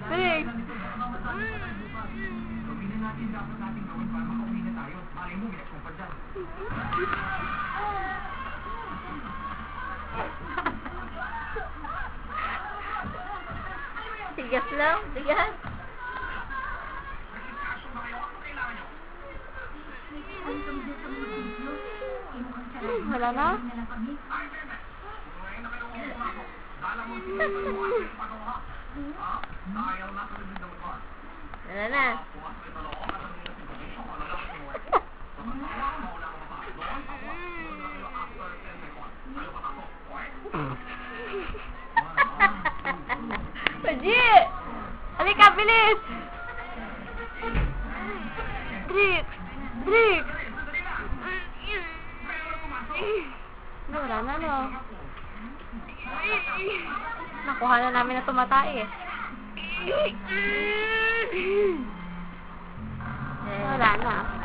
Big! Gawin na natin dapat natin gawin para makauwi na tayo. Malay mo, may nagsumpad dyan. Tigas lang, tigas. Wala na? Wala na. Paji! Halika, bilis! Drix! Drix! Wala na, no? Nakuha na namin na tumatay, eh. Wala na.